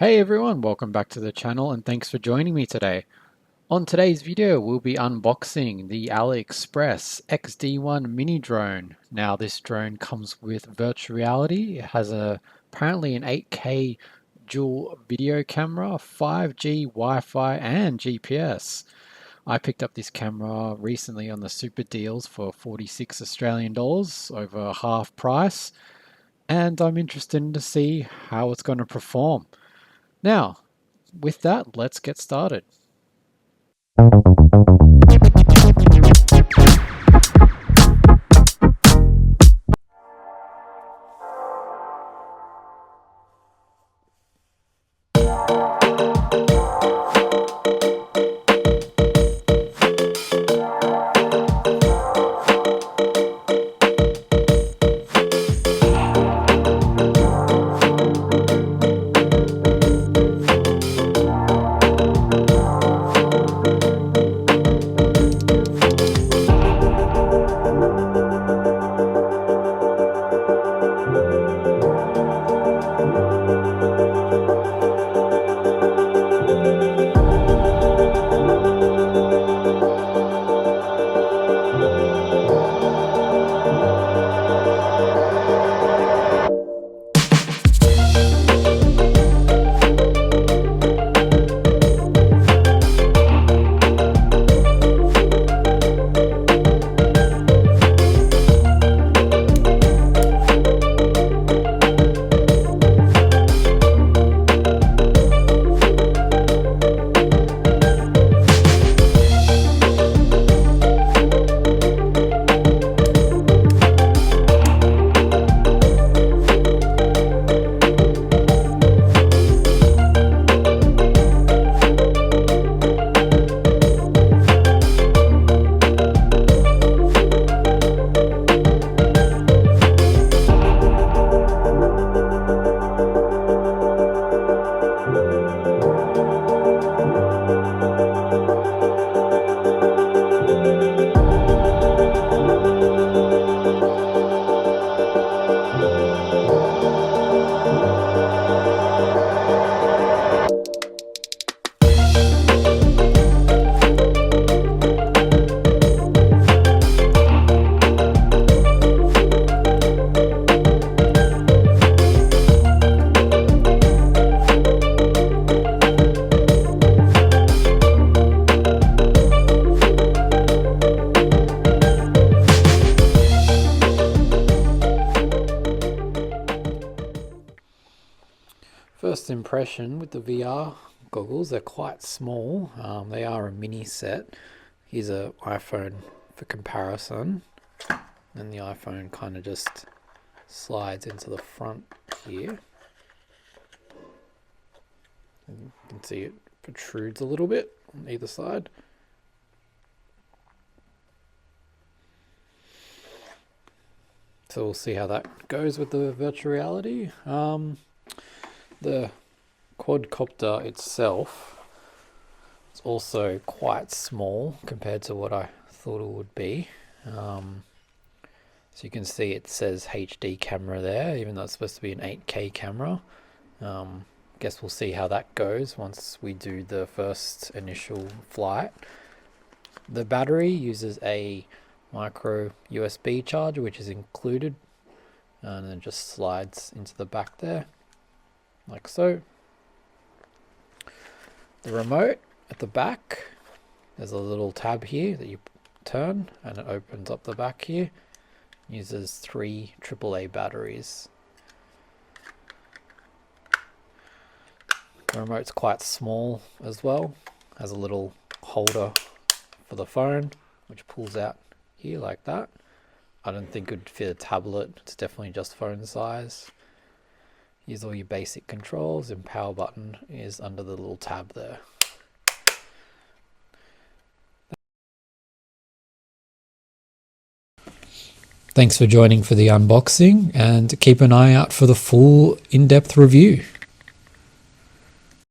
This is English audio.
Hey everyone, welcome back to the channel and thanks for joining me today. On today's video, we'll be unboxing the AliExpress XD1 Mini Drone. Now this drone comes with virtual reality. It has apparently an 8K dual video camera, 5G, Wi-Fi and GPS. I picked up this camera recently on the super deals for 46 Australian dollars, over half price, and I'm interested to see how it's going to perform. Now, with that, let's get started. First impression with the VR goggles, they're quite small. They are a mini set. Here's an iPhone for comparison. And the iPhone kind of just slides into the front here. And you can see it protrudes a little bit on either side. So we'll see how that goes with the virtual reality. The quadcopter itself is also quite small compared to what I thought it would be. So you can see it says HD camera there, even though it's supposed to be an 8K camera. Guess we'll see how that goes once we do the first initial flight. The battery uses a micro USB charger, which is included, and then just slides into the back there. Like so. The remote at the back, there's a little tab here that you turn and it opens up the back here. Uses 3 AAA batteries. The remote's quite small as well. Has a little holder for the phone, which pulls out here like that. I don't think it would fit a tablet. It's definitely just phone size. Here's all your basic controls, and power button is under the little tab there. Thanks for joining for the unboxing, and keep an eye out for the full in-depth review.